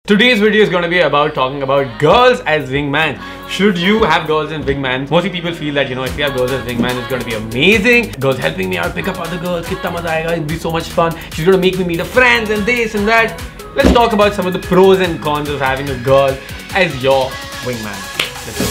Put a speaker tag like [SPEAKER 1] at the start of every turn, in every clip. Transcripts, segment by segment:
[SPEAKER 1] Today's video is going to be about talking about girls as wingman. Should you have girls as wingman? Mostly people feel that, if you have girls as wingman, it's going to be amazing. Girls helping me out, pick up other girls, kitna maza aayega, it'll be so much fun. She's going to make me meet her friends and this and that. Let's talk about some of the pros and cons of having a girl as your wingman. Let's go.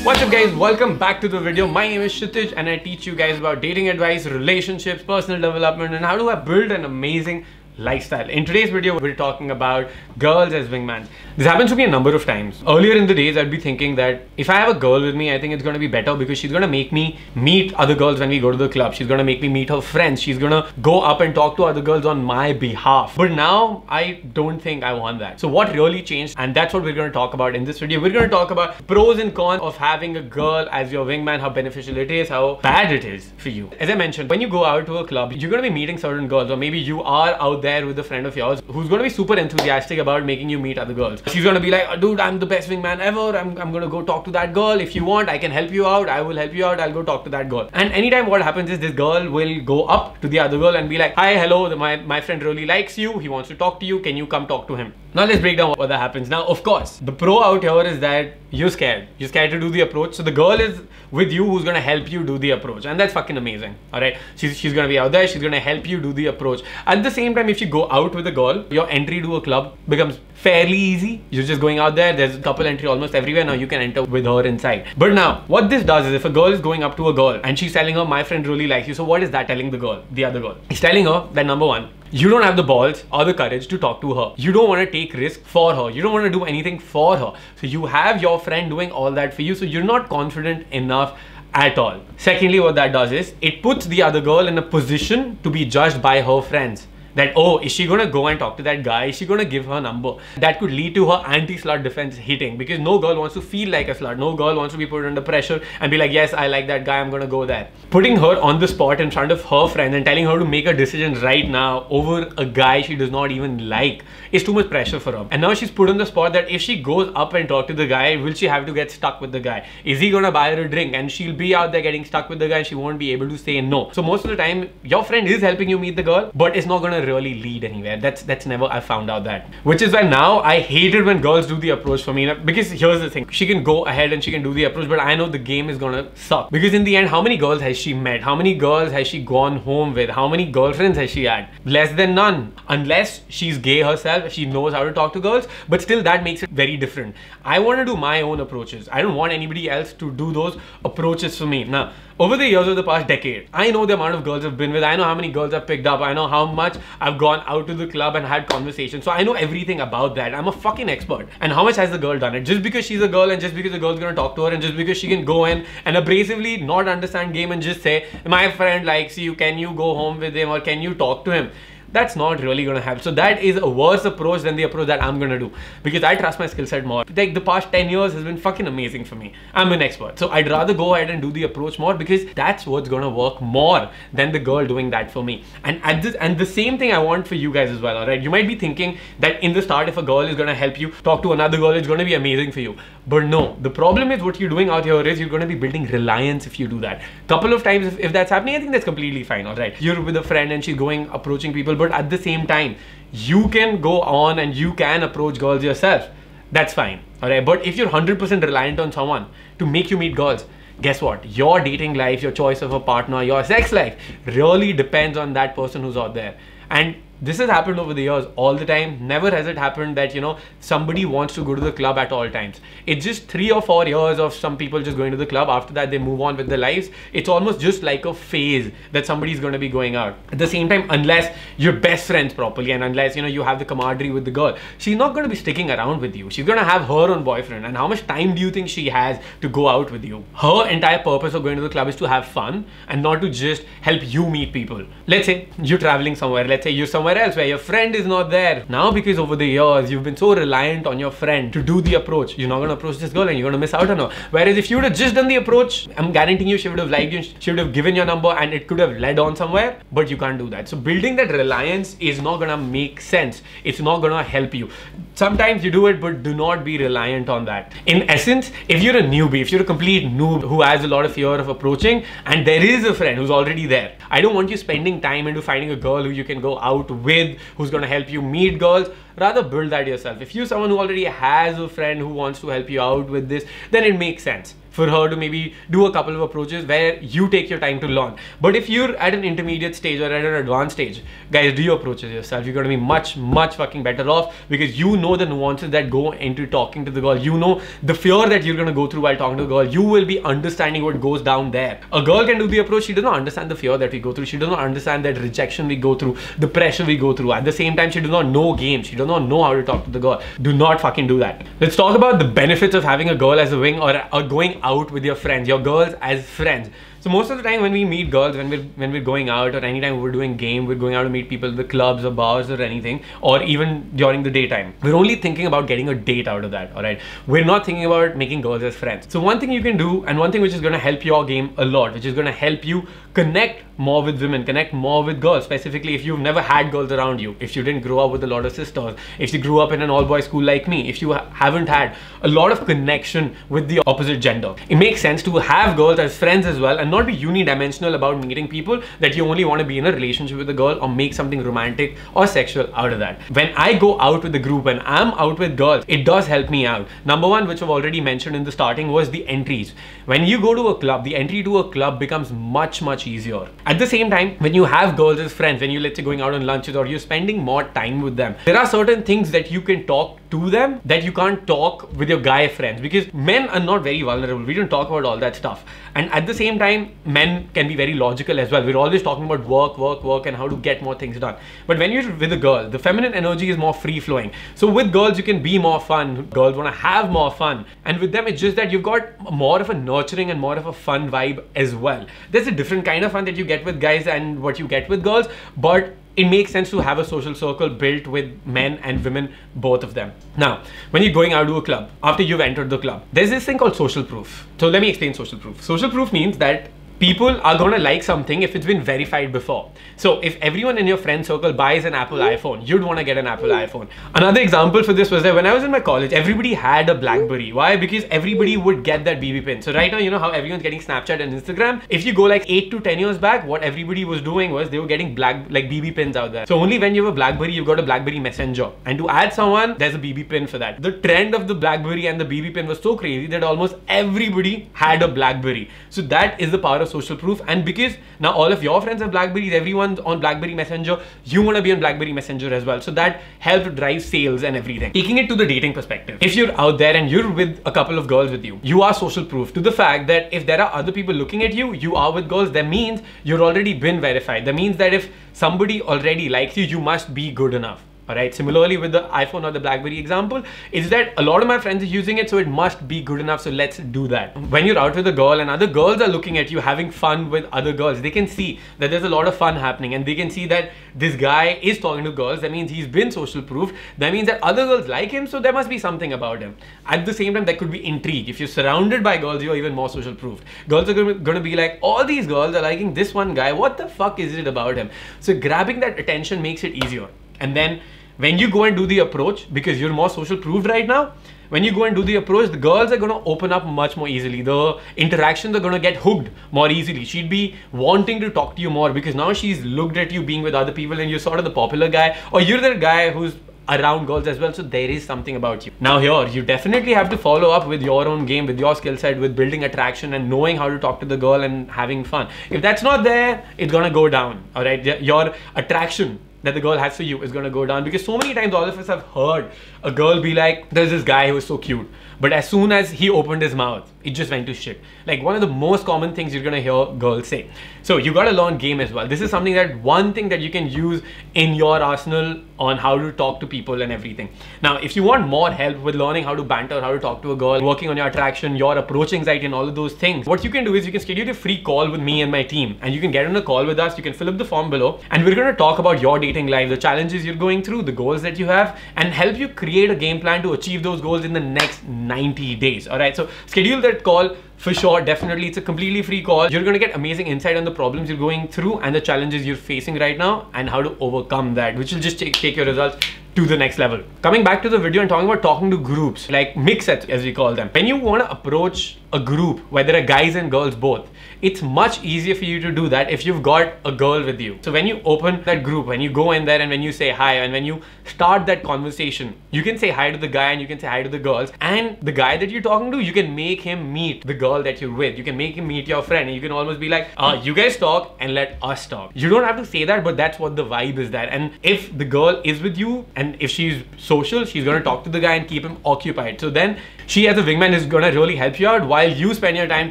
[SPEAKER 1] What's up guys, welcome back to the video. My name is Kshitij and I teach you guys about dating advice, relationships, personal development and how do I build an amazing lifestyle. In today's video, we're talking about girls as wingmans. This happens to me a number of times. Earlier in the days, I'd be thinking that if I have a girl with me, I think it's going to be better because she's going to make me meet other girls when we go to the club. She's going to make me meet her friends. She's going to go up and talk to other girls on my behalf. But now, I don't think I want that. So what really changed? And that's what we're going to talk about in this video. We're going to talk about pros and cons of having a girl as your wingman, how beneficial it is, how bad it is for you. As I mentioned, when you go out to a club, you're going to be meeting certain girls, or maybe you are out there with a friend of yours who's going to be super enthusiastic about making you meet other girls. She's going to be like, oh, dude, I'm the best wingman ever. I'm going to go talk to that girl. If you want, I can help you out. I will help you out. I'll go talk to that girl. And anytime what happens is this girl will go up to the other girl and be like, hi, hello, my friend really likes you. He wants to talk to you. Can you come talk to him? Now let's break down what that happens. Now, of course, the pro out here is that you're scared. You're scared to do the approach. So the girl is with you who's going to help you do the approach. And that's fucking amazing. All right. She's going to be out there. She's going to help you do the approach. At the same time, if you go out with a girl, your entry to a club becomes fairly easy. You're just going out there. There's a couple entry almost everywhere. Now you can enter with her inside. But now what this does is if a girl is going up to a girl and she's telling her, my friend really likes you. So what is that telling the girl, the other girl? It's telling her that number one, you don't have the balls or the courage to talk to her. You don't want to take risk for her. You don't want to do anything for her. So you have your friend doing all that for you. So you're not confident enough at all. Secondly, what that does is it puts the other girl in a position to be judged by her friends. That, oh, is she going to go and talk to that guy? Is she going to give her number? That could lead to her anti-slut defense hitting because no girl wants to feel like a slut. No girl wants to be put under pressure and be like, yes, I like that guy. I'm going to go there. Putting her on the spot in front of her friends and telling her to make a decision right now over a guy she does not even like is too much pressure for her. And now she's put on the spot that if she goes up and talk to the guy, will she have to get stuck with the guy? Is he going to buy her a drink? And she'll be out there getting stuck with the guy and she won't be able to say no. So most of the time, your friend is helping you meet the girl, but it's not going to really lead anywhere. That's never, I found out that. Which is why now I hate it when girls do the approach for me. Because here's the thing, she can go ahead and she can do the approach, but I know the game is gonna suck. Because in the end, how many girls has she met? How many girls has she gone home with? How many girlfriends has she had? Less than none. Unless she's gay herself, she knows how to talk to girls, but still that makes it very different. I want to do my own approaches. I don't want anybody else to do those approaches for me. Now, over the years of the past decade, I know the amount of girls I've been with. I know how many girls I've picked up. I know how much I've gone out to the club and had conversations. So I know everything about that. I'm a fucking expert. And how much has the girl done it? Just because she's a girl and just because the girl's gonna talk to her and just because she can go in and abrasively not understand game and just say, my friend likes you, can you go home with him or can you talk to him? That's not really going to happen. So that is a worse approach than the approach that I'm going to do because I trust my skill set more. Like the past 10 years has been fucking amazing for me. I'm an expert. So I'd rather go ahead and do the approach more because that's what's going to work more than the girl doing that for me. And the same thing I want for you guys as well. All right. You might be thinking that in the start, if a girl is going to help you talk to another girl, it's going to be amazing for you. But no, the problem is what you're doing out here is you're going to be building reliance if you do that. Couple of times if that's happening, I think that's completely fine. All right. You're with a friend and she's going approaching people, but at the same time, you can go on and you can approach girls yourself. That's fine. All right. But if you're 100% reliant on someone to make you meet girls, guess what? Your dating life, your choice of a partner, your sex life really depends on that person who's out there. And this has happened over the years all the time. Never has it happened that, somebody wants to go to the club at all times. It's just 3 or 4 years of some people just going to the club. After that, they move on with their lives. It's almost just like a phase that somebody's going to be going out. At the same time, unless you're best friends properly and unless, you have the camaraderie with the girl, she's not going to be sticking around with you. She's going to have her own boyfriend. And how much time do you think she has to go out with you? Her entire purpose of going to the club is to have fun and not to just help you meet people. Let's say you're traveling somewhere. Let's say you're somewhere somewhere else where your friend is not there. Now, because over the years, you've been so reliant on your friend to do the approach, you're not going to approach this girl and you're going to miss out on her. Whereas if you would have just done the approach, I'm guaranteeing you she would have liked you, she would have given your number and it could have led on somewhere, but you can't do that. So building that reliance is not going to make sense. It's not going to help you. Sometimes you do it, but do not be reliant on that. In essence, if you're a newbie, if you're a complete noob who has a lot of fear of approaching and there is a friend who's already there, I don't want you spending time into finding a girl who you can go out with, who's going to help you meet girls. Rather build that yourself. If you're someone who already has a friend who wants to help you out with this, then it makes sense for her to maybe do a couple of approaches where you take your time to learn. But if you're at an intermediate stage or at an advanced stage, guys, do your approaches yourself. You're going to be much fucking better off because you know the nuances that go into talking to the girl. You know the fear that you're going to go through while talking to the girl. You will be understanding what goes down there. A girl can do the approach. She does not understand the fear that we go through. She does not understand that rejection we go through, the pressure we go through. At the same time, she does not know games. She does not know how to talk to the girl. Do not fucking do that. Let's talk about the benefits of having a girl as a wing or going out with your friends, your girls as friends. So most of the time when we meet girls, when we're going out or anytime we're doing game, we're going out to meet people at the clubs or bars or anything, or even during the daytime, we're only thinking about getting a date out of that, alright? We're not thinking about making girls as friends. So one thing you can do, and one thing which is going to help your game a lot, which is going to help you connect more with women, connect more with girls, specifically if you've never had girls around you, if you didn't grow up with a lot of sisters, if you grew up in an all-boys school like me, if you haven't had a lot of connection with the opposite gender, it makes sense to have girls as friends as well and not be unidimensional about meeting people that you only want to be in a relationship with a girl or make something romantic or sexual out of that. When I go out with the group and I'm out with girls, it does help me out. Number one, which I've already mentioned in the starting, was the entries. When you go to a club, the entry to a club becomes much easier. At the same time, when you have girls as friends, when you, let's say, going out on lunches or you're spending more time with them, there are certain things that you can talk to them that you can't talk with your guy friends, because men are not very vulnerable. We don't talk about all that stuff. And at the same time, men can be very logical as well. We're always talking about work and how to get more things done. But when you're with a girl, the feminine energy is more free flowing. So with girls, you can be more fun. Girls want to have more fun. And with them, it's just that you've got more of a nurturing and more of a fun vibe as well. There's a different kind of fun that you get with guys and what you get with girls, but it makes sense to have a social circle built with men and women, both of them. Now, when you're going out to a club, after you've entered the club, there's this thing called social proof. So let me explain social proof. Social proof means that people are going to like something if it's been verified before. So if everyone in your friend circle buys an Apple iPhone, you'd want to get an Apple iPhone. Another example for this was that when I was in my college, everybody had a BlackBerry. Why? Because everybody would get that BB pin. So right now, you know how everyone's getting Snapchat and Instagram? If you go like 8 to 10 years back, what everybody was doing was they were getting BB pins out there. So only when you have a BlackBerry, you've got a BlackBerry Messenger. And to add someone, there's a BB pin for that. The trend of the BlackBerry and the BB pin was so crazy that almost everybody had a BlackBerry. So that is the power of social proof. And because now all of your friends have BlackBerries, everyone's on BlackBerry Messenger, you want to be on BlackBerry Messenger as well. So that helped drive sales and everything. Taking it to the dating perspective, if you're out there and you're with a couple of girls with you, you are social proof to the fact that if there are other people looking at you, you are with girls, that means you're already been verified. That means that if somebody already likes you, you must be good enough. Alright, similarly with the iPhone or the BlackBerry example, is that a lot of my friends are using it, so it must be good enough, so let's do that. When you're out with a girl and other girls are looking at you having fun with other girls, they can see that there's a lot of fun happening and they can see that this guy is talking to girls. That means he's been social proof. That means that other girls like him, so there must be something about him. At the same time, there could be intrigue. If you're surrounded by girls, you're even more social proof. Girls are going to be like, all these girls are liking this one guy. What the fuck is it about him? So grabbing that attention makes it easier. And then when you go and do the approach, because you're more social proofed right now, when you go and do the approach, the girls are going to open up much more easily. The interactions are going to get hooked more easily. She'd be wanting to talk to you more because now she's looked at you being with other people and you're sort of the popular guy, or you're the guy who's around girls as well, so there is something about you. Now here, you definitely have to follow up with your own game, with your skill set, with building attraction and knowing how to talk to the girl and having fun. If that's not there, it's gonna go down, alright? Your attraction that the girl has for you is going to go down, because so many times all of us have heard a girl be like, there's this guy who was so cute, but as soon as he opened his mouth, it just went to shit. Like one of the most common things you're gonna hear girls say. So you gotta learn game as well. This is something that one thing that you can use in your arsenal on how to talk to people and everything. Now, if you want more help with learning how to banter, how to talk to a girl, working on your attraction, your approach anxiety and all of those things, what you can do is you can schedule a free call with me and my team, and you can get on a call with us. You can fill up the form below, and we're gonna talk about your dating life, the challenges you're going through, the goals that you have, and help you create a game plan to achieve those goals in the next 90 days. All right, so schedule that call. For sure, definitely, it's a completely free call. You're gonna get amazing insight on the problems you're going through and the challenges you're facing right now and how to overcome that, which will just take your results to the next level. Coming back to the video and talking about talking to groups, like mix-sets as we call them. When you want to approach a group, whether a guys and girls both, it's much easier for you to do that if you've got a girl with you. So when you open that group, when you go in there and when you say hi and when you start that conversation, you can say hi to the guy and you can say hi to the girls, and the guy that you're talking to, you can make him meet the girl that you're with. You can make him meet your friend, and you can almost be like, you guys talk and let us talk. You don't have to say that, but that's what the vibe is there. And if the girl is with you and if she's social, she's gonna talk to the guy and keep him occupied. So then she as a wingman is gonna really help you out while you spend your time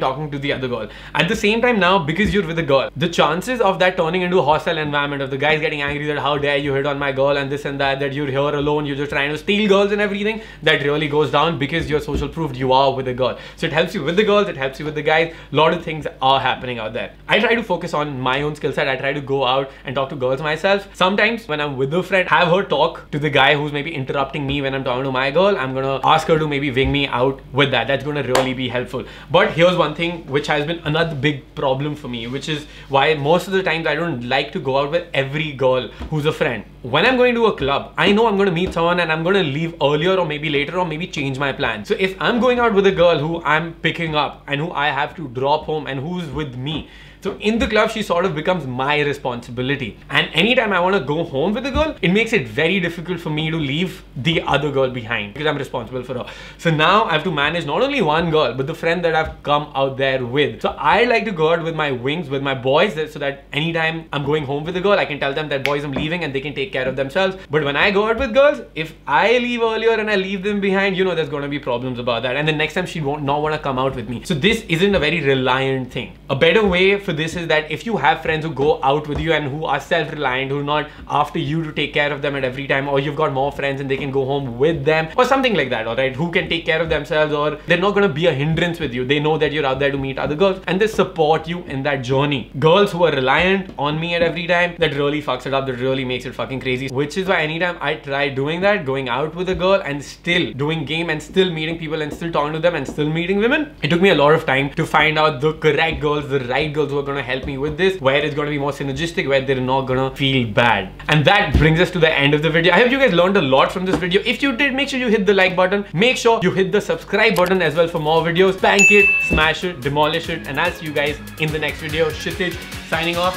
[SPEAKER 1] talking to the other girl. At the same time now, because you're with a girl, the chances of that turning into a hostile environment, of the guys getting angry that how dare you hit on my girl and this and that you're here alone, you're just trying to steal girls and everything, that really goes down because you're social proofed, you are with a girl. So it helps you with the girls, it helps you with the guys. A lot of things are happening out there. I try to focus on my own skill set. I try to go out and talk to girls myself. Sometimes when I'm with a friend, have her talk to the guy who's maybe interrupting me when I'm talking to my girl. I'm gonna ask her to maybe wing me out with that. That's gonna really be helpful. But here's one thing which has been another big problem for me, which is why most of the times I don't like to go out with every girl who's a friend. When I'm going to a club, I know I'm going to meet someone and I'm going to leave earlier or maybe later or maybe change my plan. So if I'm going out with a girl who I'm picking up and who I have to drop home and who's with me, so in the club, she sort of becomes my responsibility. And anytime I want to go home with a girl, it makes it very difficult for me to leave the other girl behind because I'm responsible for her. So now I have to manage not only one girl, but the friend that I've come out there with. So I like to go out with my wings, with my boys, so that anytime I'm going home with a girl, I can tell them that boys, I'm leaving and they can take care of themselves. But when I go out with girls, if I leave earlier and I leave them behind, you know, there's going to be problems about that. And the next time she won't not want to come out with me. So this isn't a very reliant thing. A better way for this is that if you have friends who go out with you and who are self-reliant, who are not after you to take care of them at every time, or you've got more friends and they can go home with them or something like that, all right, who can take care of themselves, or they're not going to be a hindrance with you. They know that you're out there to meet other girls and they support you in that journey. Girls who are reliant on me at every time, that really fucks it up, that really makes it fucking crazy. Which is why anytime I try doing that, going out with a girl and still doing game and still meeting people and still talking to them and still meeting women, it took me a lot of time to find out the correct girls, the right girls who are going to help me with this, where it's going to be more synergistic, where they're not going to feel bad. And that brings us to the end of the video. I hope you guys learned a lot from this video. If you did, make sure you hit the like button. Make sure you hit the subscribe button as well for more videos. Spank it, smash it, demolish it, and I'll see you guys in the next video. Kshitij signing off.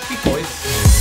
[SPEAKER 1] Peace, boys.